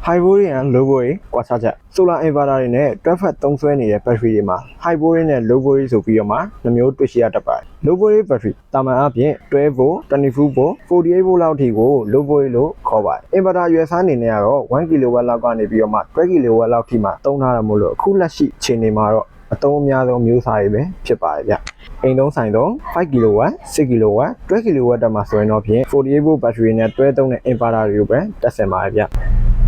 high volt နဲ့ low volt ကွာခြားချက် solar inverter တွေနဲ့တွဲဖက်သုံးစွဲနေတဲ့ battery တွေမှာ high volt နဲ့ low volt ဆိုပြီးတော့မှနှမျိုးတွေ့ရှိရတတ်ပါတယ် low volt battery တာမန်အပြင်12 volt 24 volt 48 volt လောက်ထိကို low volt လို့ခေါ်ပါတယ် inverter ရွယ်စားအနေနဲ့ကတော့1 kW လောက်ကနေပြီးတော့မှ12 kW လောက်ထိမှသုံးထားရမို့လို့အခုလက်ရှိအခြေအနေမှာတော့အသုံးအများဆုံးမျိုးစားတွေပဲဖြစ်ပါတယ်ဗျအိမ်သုံးဆိုင်သုံး5 kW 6 kW 12 kW တက်မှာဆိုရင်တော့ဖြင့်48 volt battery နဲ့တွဲသုံးတဲ့ inverter တွေကိုပဲတက်ဆင်ပါတယ်ဗျ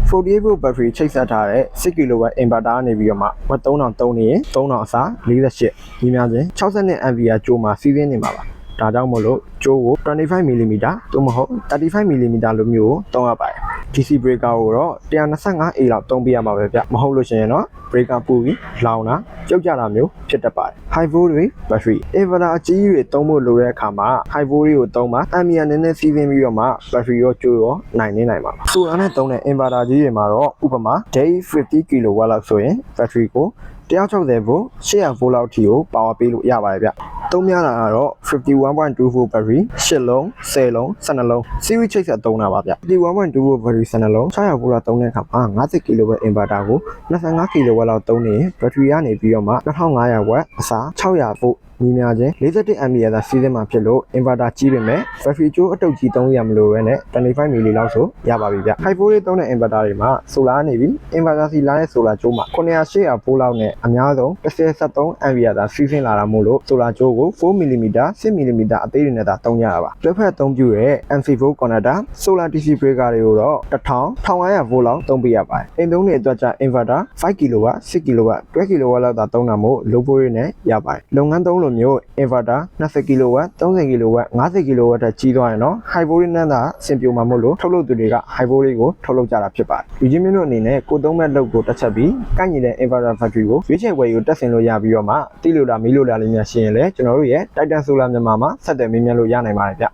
48 volt battery ချိတ်ဆက်ထားတဲ့6 kW inverter ကနေပြီးတော့မှဝက်3000သုံးနေရင်3000အစား48ညီများချင်း62 ampere ကြိုးမှာစီးဆင်းနေမှာပါဒါကြောင့်မို့လို့ကြိုးကို25 mm သို့မဟုတ်35 mm လိုမျိုးကိုသုံးရပါတယ် DC breaker ကိုတော့ 125A လောက်သုံးပြရမှာပဲဗျမဟုတ်လို့ရှိရင်တော့ breaker ပူပြီးလောင်တာပြုတ်ကျတာမျိုးဖြစ်တတ်ပါတယ် high volt battery inverter အကြီးကြီးတွေသုံးဖို့လိုတဲ့အခါမှာ high volt ကိုသုံးမှာ ampere နည်းနည်းစီးဆင်းပြီးတော့မှ battery ရောကြိုးရောနိုင်ပါပါ solar နဲ့သုံးတဲ့ inverter ကြီးတွေမှာတော့ဥပမာ day 50 kW လောက်ဆိုရင် battery ကို160 volt 800 volt လောက်ထိကို power ပေးလို့ရပါတယ်ဗျသုံးများတာကတော့ 51.2 volt battery 8လုံး10လုံး12လုံး series ချိတ်ဆက်သုံးတာပါဗျ51.2 volt battery 12လုံး600 volt လောက်သုံးတဲ့အခါမှာ50 kW inverter ကို25 kW လောက်သုံးနေရင် battery ကနေပြီးတော့မှ2500 watt အစား600 voltညီများချင်း41 ampere သာစီးဆင်းမှာဖြစ်လို့ inverter ကြီးပေမဲ့ battery ကြိုးအတုပ်ကြီးသုံးရမလို့ပဲနဲ့25 mili လောက်ဆိုရပါပြီဗျ high volt သုံးတဲ့ inverter တွေမှာ solar နေပြီး inverter စီလာတဲ့ solar ကြိုးမှာ900 volt လောက်နဲ့အများဆုံး173 ampere သာစီးဆင်းလာတာမို့လို့ solar ကြိုးကို4 mm 6 mm အသေးတွေနဲ့သာသုံးကြတာပါတွဲဖက်အသုံးပြုတဲ့ MC volt connector solar DC breaker တွေကိုတော့1500 volt လောက်သုံးပေးရပါတယ်အိမ်သုံးတွေအတွက်ကျ inverter 5 kW 6 kW 12 kW လောက်သာသုံးတာမို့ low volt နဲ့ရပါတယ်လုပ်ငန်းသုံးလို့မျိုး inverter 20 kW 30 kW 50 kW တက်ကြီးသွားရင်တော့ high volt နဲ့သာဆင်ပြိုမှာမို့လို့ထုတ်လုပ်သူတွေက high volt ကိုထုတ်လုပ်ကြတာဖြစ်ပါတယ်လူချင်းမျိုးတို့အနေနဲ့ကိုသုံးမဲ့လုပ်ကိုတက်ချက်ပြီးကိုက်ညီတဲ့ inverter battery ကိုရွေးချယ်ဝယ်ယူတက်ဆင်လို့ရပြီးတော့မှတိလို့တာမီးလို့တာလေးများရှိရင်လည်းကျွန်တော်တို့ရဲ့ Titan Solar မြန်မာမှာဆက်သွယ်မေးမြန်းလို့ရနိုင်ပါတယ်ဗျ